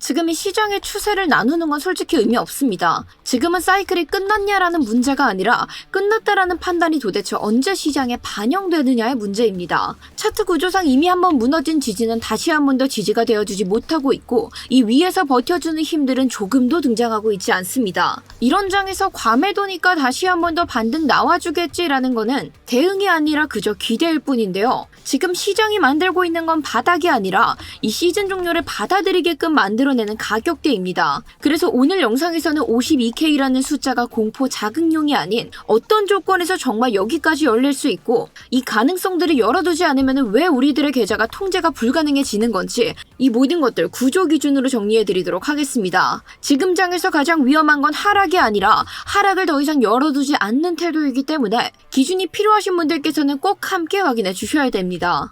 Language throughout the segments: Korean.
지금 이 시장의 추세를 나누는 건 솔직히 의미 없습니다. 지금은 사이클이 끝났냐라는 문제가 아니라 끝났다라는 판단이 도대체 언제 시장에 반영되느냐의 문제입니다. 차트 구조상 이미 한번 무너진 지지는 다시 한 번 더 지지가 되어주지 못하고 있고 이 위에서 버텨주는 힘들은 조금도 등장하고 있지 않습니다. 이런 장에서 과매도니까 다시 한 번 더 반등 나와주겠지라는 거는 대응이 아니라 그저 기대일 뿐인데요. 지금 시장이 만들고 있는 건 바닥이 아니라 이 시즌 종료를 받아들이게끔 만들어내는 가격대입니다. 그래서 오늘 영상에서는 52K라는 숫자가 공포 자극용이 아닌 어떤 조건에서 정말 여기까지 열릴 수 있고 이 가능성들을 열어두지 않으면 왜 우리들의 계좌가 통제가 불가능해지는 건지 이 모든 것들 구조 기준으로 정리해드리도록 하겠습니다. 지금 장에서 가장 위험한 건 하락이 아니라 하락을 더 이상 열어두지 않는 태도이기 때문에 기준이 필요하신 분들께서는 꼭 함께 확인해 주셔야 됩니다.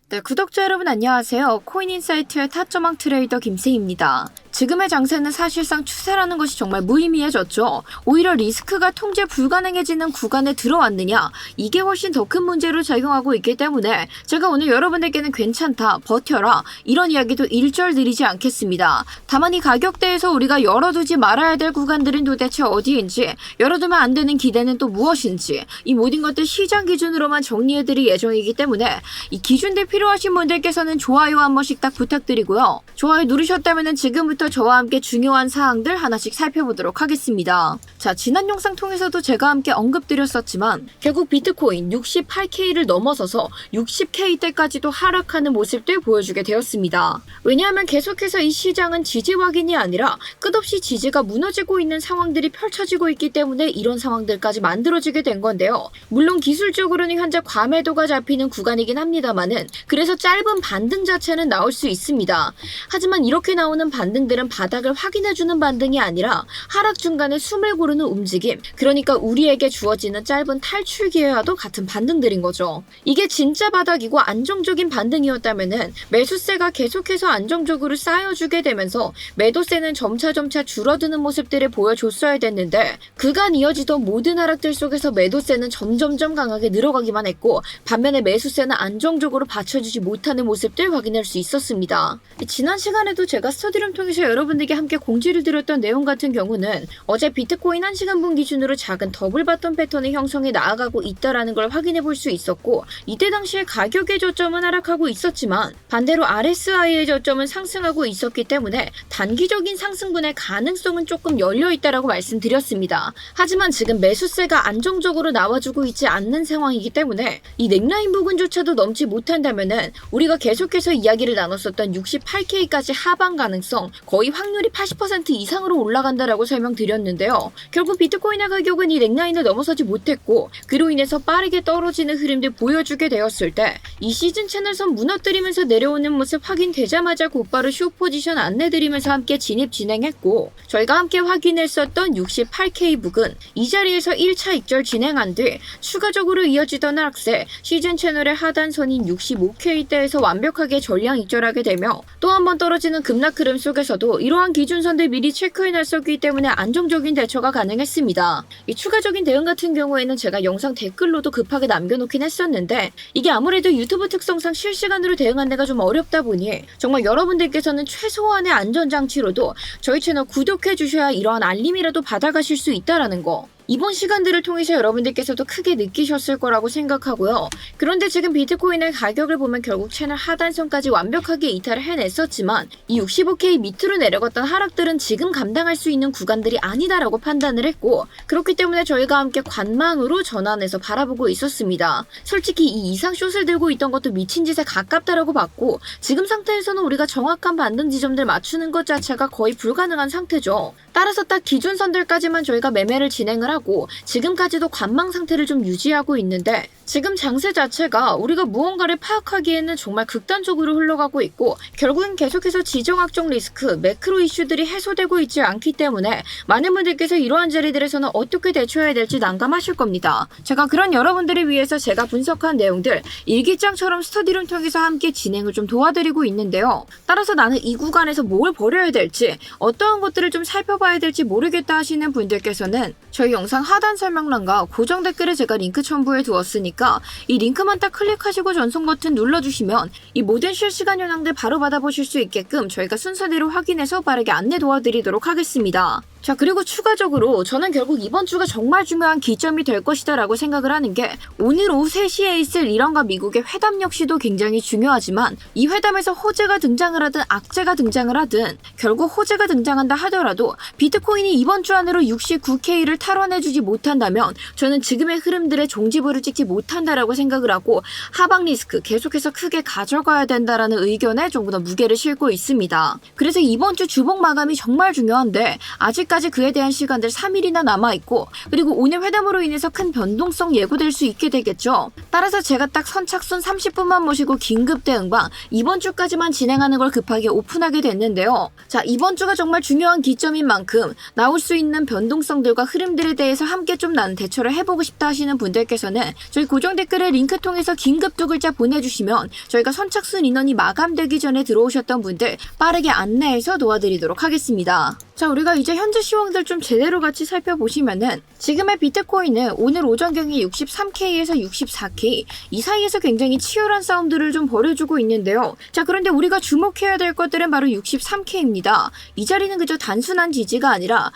네, 구독자 여러분 안녕하세요. 코인인사이트의 타점왕 트레이더 김세희입니다. 지금의 장세는 사실상 추세라는 것이 정말 무의미해졌죠. 오히려 리스크가 통제 불가능해지는 구간에 들어왔느냐, 이게 훨씬 더 큰 문제로 작용하고 있기 때문에 제가 오늘 여러분들께는 괜찮다, 버텨라 이런 이야기도 일절 드리지 않겠습니다. 다만 이 가격대에서 우리가 열어두지 말아야 될 구간들은 도대체 어디인지, 열어두면 안 되는 기대는 또 무엇인지, 이 모든 것들 시장 기준으로만 정리해드릴 예정이기 때문에 이 기준들 필요하신 분들께서는 좋아요 한 번씩 딱 부탁드리고요. 좋아요 누르셨다면 지금부터 저와 함께 중요한 사항들 하나씩 살펴보도록 하겠습니다. 자, 지난 영상 통해서도 제가 함께 언급드렸었지만 결국 비트코인 68K를 넘어서서 60K대까지도 하락하는 모습들 보여주게 되었습니다. 왜냐하면 계속해서 이 시장은 지지 확인이 아니라 끝없이 지지가 무너지고 있는 상황들이 펼쳐지고 있기 때문에 이런 상황들까지 만들어지게 된 건데요. 물론 기술적으로는 현재 과매도가 잡히는 구간이긴 합니다만은 그래서 짧은 반등 자체는 나올 수 있습니다. 하지만 이렇게 나오는 반등들은 바닥을 확인해주는 반등이 아니라 하락 중간에 숨을 고르는 움직임, 그러니까 우리에게 주어지는 짧은 탈출 기회와도 같은 반등들인 거죠. 이게 진짜 바닥이고 안정적인 반등이었다면은 매수세가 계속해서 안정적으로 쌓여주게 되면서 매도세는 점차 줄어드는 모습들을 보여줬어야 됐는데 그간 이어지던 모든 하락들 속에서 매도세는 점점 강하게 늘어가기만 했고 반면에 매수세는 안정적으로 받쳐주지 못하는 모습들 확인할 수 있었습니다. 지난 시간에도 제가 스터디룸 통해서 여러분들께 함께 공지를 드렸던 내용 같은 경우는 어제 비트코인 1시간분 기준으로 작은 더블 바텀 패턴의 형성에 나아가고 있다라는 걸 확인해 볼 수 있었고 이때 당시에 가격의 저점은 하락하고 있었지만 반대로 RSI의 저점은 상승하고 있었기 때문에 단기적인 상승분의 가능성은 조금 열려있다라고 말씀드렸습니다. 하지만 지금 매수세가 안정적으로 나와주고 있지 않는 상황이기 때문에 이 넥라인 부근조차도 넘지 못한다면은 우리가 계속해서 이야기를 나눴었던 68K까지 하방 가능성 거의 확률이 80% 이상으로 올라간다라고 설명드렸는데요. 결국 비트코인의 가격은 이 넥라인을 넘어서지 못했고 그로 인해서 빠르게 떨어지는 흐름들 보여주게 되었을 때 이 시즌 채널선 무너뜨리면서 내려오는 모습 확인되자마자 곧바로 숏 포지션 안내드리면서 함께 진행했고 저희가 함께 확인했었던 68K 부근 이 자리에서 1차 익절 진행한 뒤 추가적으로 이어지던 하락세 시즌 채널의 하단선인 65K대에서 완벽하게 전량 익절하게 되며 또 한 번 떨어지는 급락 흐름 속에서도 이러한 기준선들 미리 체크해놨었기 때문에 안정적인 대처가 가능했습니다. 이 추가적인 대응 같은 경우에는 제가 영상 댓글로도 급하게 남겨놓긴 했었는데 이게 아무래도 유튜브 특성상 실시간으로 대응하는 데가 좀 어렵다 보니 정말 여러분들께서는 최소한의 안전장치로도 저희 채널 구독해 주셔야 이러한 알림이라도 받아가실 수 있다라는 거 이번 시간들을 통해서 여러분들께서도 크게 느끼셨을 거라고 생각하고요. 그런데 지금 비트코인의 가격을 보면 결국 채널 하단선까지 완벽하게 이탈을 해냈었지만 이 65K 밑으로 내려갔던 하락들은 지금 감당할 수 있는 구간들이 아니다라고 판단을 했고 그렇기 때문에 저희가 함께 관망으로 전환해서 바라보고 있었습니다. 솔직히 이 이상 숏을 들고 있던 것도 미친 짓에 가깝다라고 봤고 지금 상태에서는 우리가 정확한 반등 지점들 맞추는 것 자체가 거의 불가능한 상태죠. 따라서 딱 기준선들까지만 저희가 매매를 진행을 하고 지금까지도 관망 상태를 좀 유지하고 있는데 지금 장세 자체가 우리가 무언가를 파악하기에는 정말 극단적으로 흘러가고 있고 결국은 계속해서 지정학적 리스크, 매크로 이슈들이 해소되고 있지 않기 때문에 많은 분들께서 이러한 자리들에서는 어떻게 대처해야 될지 난감하실 겁니다. 제가 그런 여러분들을 위해서 제가 분석한 내용들 일기장처럼 스터디룸 통해서 함께 진행을 좀 도와드리고 있는데요. 따라서 나는 이 구간에서 뭘 버려야 될지 어떠한 것들을 좀 살펴봐야 될지 모르겠다 하시는 분들께서는 저희 영상 영상 하단 설명란과 고정 댓글에 제가 링크 첨부해 두었으니까 이 링크만 딱 클릭하시고 전송 버튼 눌러주시면 이 모든 실시간 현황들 바로 받아보실 수 있게끔 저희가 순서대로 확인해서 빠르게 안내 도와드리도록 하겠습니다. 자, 그리고 추가적으로 저는 결국 이번 주가 정말 중요한 기점이 될 것이다 라고 생각을 하는 게 오늘 오후 3시에 있을 이란과 미국의 회담 역시도 굉장히 중요하지만 이 회담에서 호재가 등장을 하든 악재가 등장을 하든 결국 호재가 등장한다 하더라도 비트코인이 이번 주 안으로 69K를 탈환해주지 못한다면 저는 지금의 흐름들의 종지부를 찍지 못한다라고 생각을 하고 하방 리스크 계속해서 크게 가져가야 된다라는 의견에 조금 더 무게를 싣고 있습니다. 그래서 이번 주 주봉 마감이 정말 중요한데 아직까지 그에 대한 시간들 3일이나 남아있고 그리고 오늘 회담으로 인해서 큰 변동성 예고될 수 있게 되겠죠. 따라서 제가 딱 선착순 30분만 모시고 긴급 대응방 이번 주까지만 진행하는 걸 급하게 오픈하게 됐는데요. 자, 이번 주가 정말 중요한 기점인 만큼 나올 수 있는 변동성들과 흐름들에 대해서 함께 좀 나는 대처를 해보고 싶다 하시는 분들께서는 저희 고정 댓글에 링크 통해서 긴급 2글자 보내주시면 저희가 선착순 인원이 마감되기 전에 들어오셨던 분들 빠르게 안내해서 도와드리도록 하겠습니다. 자, 우리가 이제 현재 시황들 좀 제대로 같이 살펴보시면은 지금의 비트코인은 오늘 오전경에 63K에서 64K 이 사이에서 굉장히 치열한 싸움들을 좀 벌여주고 있는데요. 자, 그런데 우리가 주목해야 될 것들은 바로 63K입니다. 이 자리는 그저 단순한 지지가 아니라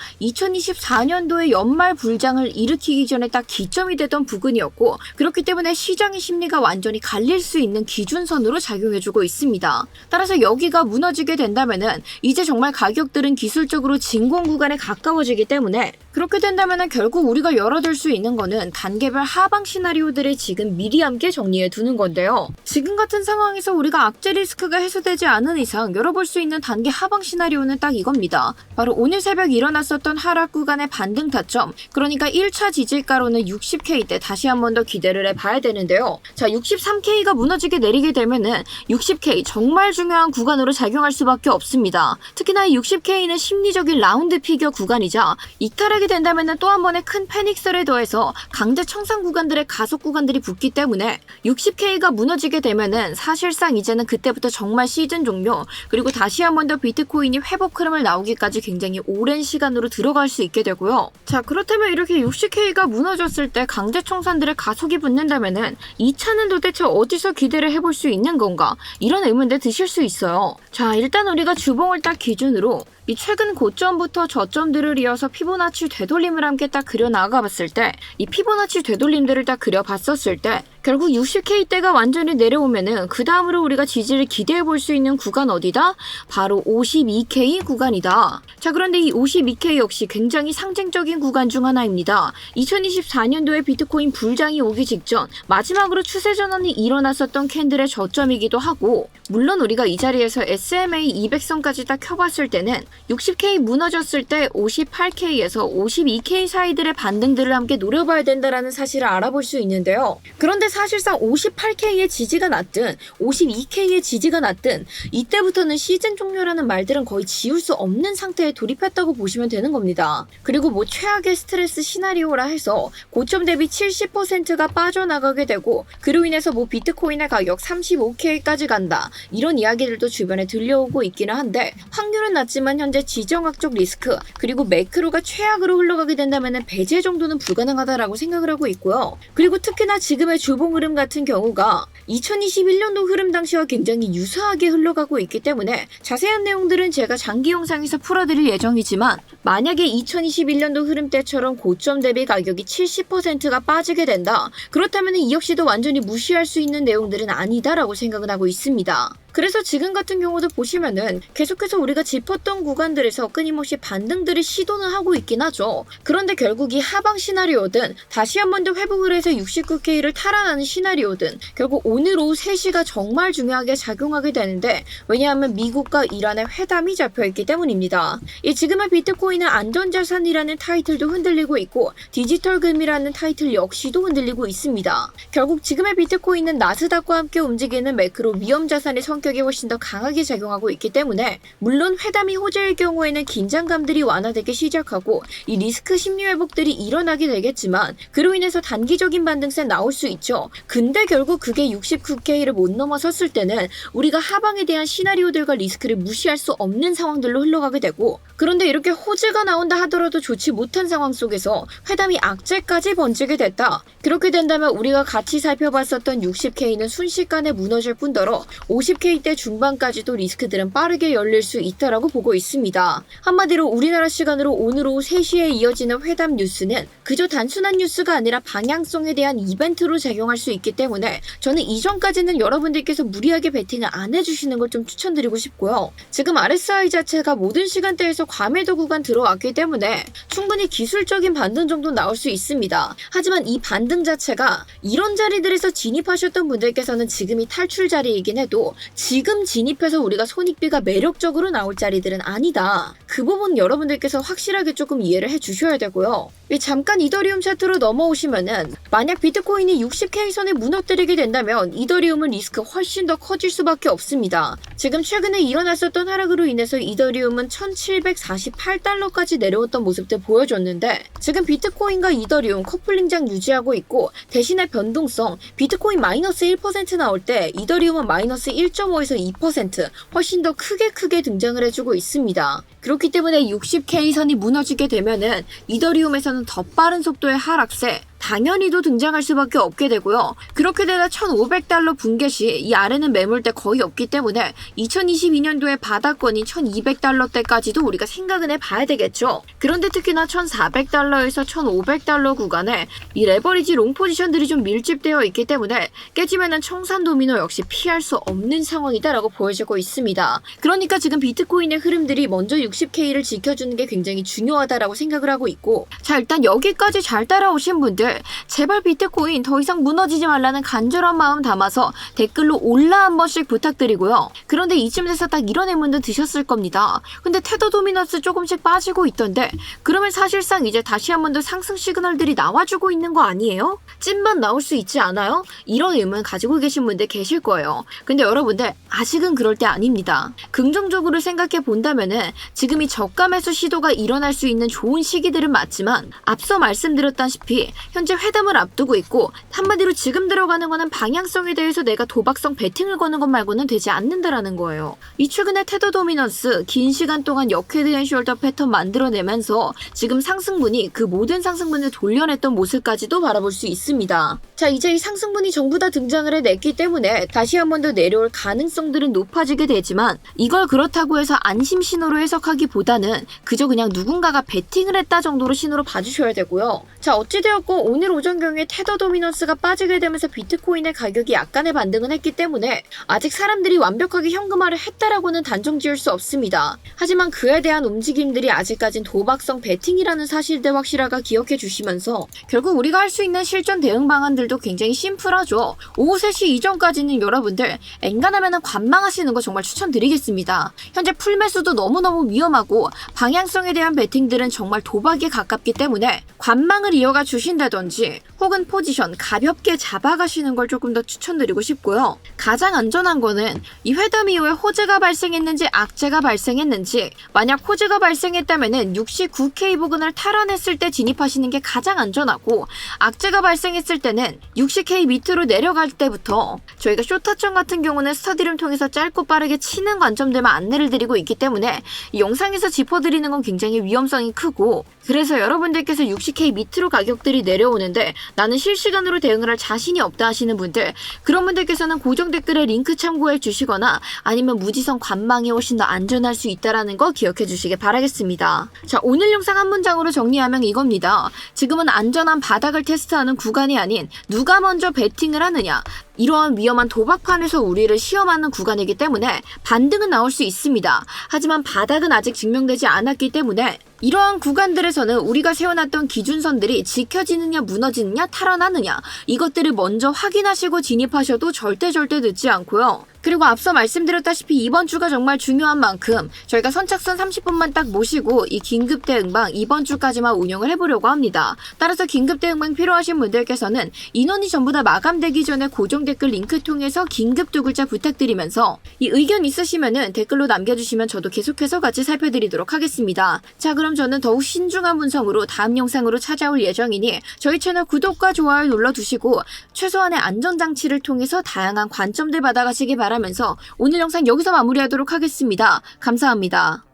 2024년도에 연말 불장을 일으키기 전에 딱 기점이 되던 부근이었고 그렇기 때문에 시장의 심리가 완전히 갈릴 수 있는 기준선으로 작용해주고 있습니다. 따라서 여기가 무너지게 된다면은 이제 정말 가격들은 기술적으로 진공 구간에 가까워지기 때문에 그렇게 된다면 결국 우리가 열어둘 수 있는 거는 단계별 하방 시나리오들을 지금 미리 함께 정리해 두는 건데요. 지금 같은 상황에서 우리가 악재 리스크가 해소되지 않은 이상 열어볼 수 있는 단계 하방 시나리오는 딱 이겁니다. 바로 오늘 새벽 일어났었던 하락 구간의 반등 타점, 그러니까 1차 지지가로는 60K대 다시 한 번 더 기대를 해봐야 되는데요. 자, 63K가 무너지게 내리게 되면은 60K 정말 중요한 구간으로 작용할 수밖에 없습니다. 특히나 이 60K는 심리적인 라운드 피겨 구간이자 이탈하게 된다면 또 한 번의 큰 패닉설에 더해서 강제 청산 구간들의 가속 구간들이 붙기 때문에 60K가 무너지게 되면은 사실상 이제는 그때부터 정말 시즌 종료 그리고 다시 한 번 더 비트코인이 회복 흐름을 나오기까지 굉장히 오랜 시간으로 들어갈 수 있게 되고요. 자, 그렇다면 이렇게 60K가 무너졌을 때 강제 청산들의 가속이 붙는다면은 2차는 도대체 어디서 기대를 해볼 수 있는 건가? 이런 의문들 드실 수 있어요. 자, 일단 우리가 주봉을 딱 기준으로 이 최근 고점부터 저점들을 이어서 피보나치 되돌림을 함께 딱 그려 나가봤을 때 이 피보나치 되돌림들을 딱 그려봤었을 때 결국 60K대가 완전히 내려오면은 그 다음으로 우리가 지지를 기대해 볼 수 있는 구간 어디다? 바로 52K 구간이다. 자, 그런데 이 52K 역시 굉장히 상징적인 구간 중 하나입니다. 2024년도에 비트코인 불장이 오기 직전 마지막으로 추세 전환이 일어났었던 캔들의 저점이기도 하고 물론 우리가 이 자리에서 SMA 200선까지 딱 켜봤을 때는 60K 무너졌을 때 58K에서 52K 사이들의 반등들을 함께 노려봐야 된다라는 사실을 알아볼 수 있는데요. 그런데 사실상 58K의 지지가 났든 52K의 지지가 났든 이때부터는 시즌 종료라는 말들은 거의 지울 수 없는 상태에 돌입했다고 보시면 되는 겁니다. 그리고 뭐 최악의 스트레스 시나리오라 해서 고점 대비 70%가 빠져나가게 되고 그로 인해서 뭐 비트코인의 가격 35K까지 간다 이런 이야기들도 주변에 들려오고 있기는 한데 확률은 낮지만 현재 지정학적 리스크 그리고 매크로가 최악으로 흘러가게 된다면 배제 정도는 불가능하다라고 생각을 하고 있고요. 그리고 특히나 지금의 주봉 흐름 같은 경우가 2021년도 흐름 당시와 굉장히 유사하게 흘러가고 있기 때문에 자세한 내용들은 제가 장기 영상에서 풀어드릴 예정이지만 만약에 2021년도 흐름 때처럼 고점 대비 가격이 70%가 빠지게 된다. 그렇다면 이 역시도 완전히 무시할 수 있는 내용들은 아니다라고 생각은 하고 있습니다. 그래서 지금 같은 경우도 보시면은 계속해서 우리가 짚었던 구간들에서 끊임없이 반등들을 시도는 하고 있긴 하죠. 그런데 결국 이 하방 시나리오든 다시 한 번 더 회복을 해서 69K를 탈환하는 시나리오든 결국 오늘 오후 3시가 정말 중요하게 작용하게 되는데 왜냐하면 미국과 이란의 회담이 잡혀있기 때문입니다. 이 지금의 비트코인은 안전자산이라는 타이틀도 흔들리고 있고 디지털 금이라는 타이틀 역시도 흔들리고 있습니다. 결국 지금의 비트코인은 나스닥과 함께 움직이는 매크로 위험자산의 성격 성격이 훨씬 더 강하게 작용하고 있기 때문에 물론 회담이 호재일 경우에는 긴장감들이 완화되기 시작하고 이 리스크 심리 회복들이 일어나게 되겠지만 그로 인해서 단기적인 반등세 나올 수 있죠. 근데 결국 그게 69K를 못 넘어섰을 때는 우리가 하방에 대한 시나리오들과 리스크를 무시할 수 없는 상황들로 흘러가게 되고, 그런데 이렇게 호재가 나온다 하더라도 좋지 못한 상황 속에서 회담이 악재까지 번지게 됐다. 그렇게 된다면 우리가 같이 살펴봤었던 60K는 순식간에 무너질 뿐더러 50K대 중반까지도 리스크들은 빠르게 열릴 수 있다라고 보고 있습니다. 한마디로 우리나라 시간으로 오늘 오후 3시에 이어지는 회담 뉴스는 그저 단순한 뉴스가 아니라 방향성에 대한 이벤트로 작용할 수 있기 때문에 저는 이전까지는 여러분들께서 무리하게 베팅을 안 해주시는 걸 좀 추천드리고 싶고요. 지금 RSI 자체가 모든 시간대에서 과매도 구간 들어왔기 때문에 충분히 기술적인 반등 정도 나올 수 있습니다. 하지만 이 반등 자체가 이런 자리들에서 진입하셨던 분들께서는 지금이 탈출 자리이긴 해도 지금 진입해서 우리가 손익비가 매력적으로 나올 자리들은 아니다. 그 부분 여러분들께서 확실하게 조금 이해를 해주셔야 되고요. 잠깐 이더리움 차트로 넘어오시면은 만약 비트코인이 60K 선을 무너뜨리게 된다면 이더리움은 리스크가 훨씬 더 커질 수밖에 없습니다. 지금 최근에 일어났었던 하락으로 인해서 이더리움은 1748달러까지 내려왔던 모습들 보여줬는데 지금 비트코인과 이더리움 커플링장 유지하고 있고, 대신에 변동성 비트코인 마이너스 1% 나올 때 이더리움은 마이너스 1.5에서 2% 훨씬 더 크게 등장을 해주고 있습니다. 그렇기 때문에 60K 선이 무너지게 되면은 이더리움에서는 더 빠른 속도의 하락세 당연히도 등장할 수밖에 없게 되고요. 그렇게 되다 1,500달러 붕괴 시 이 아래는 매물대 거의 없기 때문에 2022년도에 바닥권인 1,200달러대까지도 우리가 생각은 해봐야 되겠죠. 그런데 특히나 1,400달러에서 1,500달러 구간에 이 레버리지 롱 포지션들이 좀 밀집되어 있기 때문에 깨지면은 청산 도미노 역시 피할 수 없는 상황이다라고 보여지고 있습니다. 그러니까 지금 비트코인의 흐름들이 먼저 60K를 지켜주는 게 굉장히 중요하다라고 생각을 하고 있고, 자, 일단 여기까지 잘 따라오신 분들 제발 비트코인 더 이상 무너지지 말라는 간절한 마음 담아서 댓글로 올라 한 번씩 부탁드리고요. 그런데 이쯤 돼서 딱 이런 의문도 드셨을 겁니다. 근데 테더 도미넌스 조금씩 빠지고 있던데 그러면 사실상 이제 다시 한 번 더 상승 시그널들이 나와주고 있는 거 아니에요? 찐만 나올 수 있지 않아요? 이런 의문 가지고 계신 분들 계실 거예요. 근데 여러분들 아직은 그럴 때 아닙니다. 긍정적으로 생각해 본다면은 지금이 저가 매수 시도가 일어날 수 있는 좋은 시기들은 맞지만 앞서 말씀드렸다시피 현재 회담을 앞두고 있고, 한마디로 지금 들어가는 거는 방향성에 대해서 내가 도박성 베팅을 거는 것 말고는 되지 않는다라는 거예요. 이 최근에 테더 도미넌스 긴 시간 동안 역헤드 앤 숄더 패턴 만들어내면서 지금 상승분이 그 모든 상승분을 돌려냈던 모습까지도 바라볼 수 있습니다. 자, 이제 이 상승분이 전부 다 등장을 해냈기 때문에 다시 한 번 더 내려올 가능성들은 높아지게 되지만 이걸 그렇다고 해서 안심 신호로 해석하기보다는 그저 그냥 누군가가 베팅을 했다 정도로 신호로 봐주셔야 되고요. 자, 어찌되었고 오늘 오전경에 테더 도미넌스가 빠지게 되면서 비트코인의 가격이 약간의 반등은 했기 때문에 아직 사람들이 완벽하게 현금화를 했다라고는 단정 지을 수 없습니다. 하지만 그에 대한 움직임들이 아직까진 도박성 베팅이라는 사실들 확실하게 기억해 주시면서 결국 우리가 할 수 있는 실전 대응 방안들도 굉장히 심플하죠. 오후 3시 이전까지는 여러분들 엔간하면은 관망하시는 거 정말 추천드리겠습니다. 현재 풀매수도 너무너무 위험하고 방향성에 대한 베팅들은 정말 도박에 가깝기 때문에 관망을 이어가 주신다든지 혹은 포지션 가볍게 잡아가시는 걸 조금 더 추천드리고 싶고요. 가장 안전한 거는 이 회담 이후에 호재가 발생했는지 악재가 발생했는지, 만약 호재가 발생했다면은 69K 부근을 탈환했을 때 진입하시는 게 가장 안전하고, 악재가 발생했을 때는 60K 밑으로 내려갈 때부터 저희가 쇼타점 같은 경우는 스터디를 통해서 짧고 빠르게 치는 관점들만 안내를 드리고 있기 때문에 이 영상에서 짚어드리는 건 굉장히 위험성이 크고, 그래서 여러분들께서 60K 밑으로 가격들이 내려오는데 나는 실시간으로 대응을 할 자신이 없다 하시는 분들, 그런 분들께서는 고정 댓글에 링크 참고해 주시거나 아니면 무지성 관망이 훨씬 더 안전할 수 있다는 거 기억해 주시길 바라겠습니다. 자, 오늘 영상 한 문장으로 정리하면 이겁니다. 지금은 안전한 바닥을 테스트하는 구간이 아닌 누가 먼저 베팅을 하느냐, 이러한 위험한 도박판에서 우리를 시험하는 구간이기 때문에 반등은 나올 수 있습니다. 하지만 바닥은 아직 증명되지 않았기 때문에 이러한 구간들에서는 우리가 세워놨던 기준선들이 지켜지느냐 무너지느냐 탈환하느냐, 이것들을 먼저 확인하시고 진입하셔도 절대 늦지 않고요. 그리고 앞서 말씀드렸다시피 이번 주가 정말 중요한 만큼 저희가 선착순 30분만 딱 모시고 이 긴급 대응방 이번 주까지만 운영을 해보려고 합니다. 따라서 긴급 대응방 필요하신 분들께서는 인원이 전부 다 마감되기 전에 고정 댓글 링크 통해서 긴급 두 글자 부탁드리면서 이 의견 있으시면은 댓글로 남겨주시면 저도 계속해서 같이 살펴드리도록 하겠습니다. 자, 그럼 저는 더욱 신중한 분성으로 다음 영상으로 찾아올 예정이니 저희 채널 구독과 좋아요 눌러두시고 최소한의 안전장치를 통해서 다양한 관점들 받아가시기 바라면서 오늘 영상 여기서 마무리하도록 하겠습니다. 감사합니다.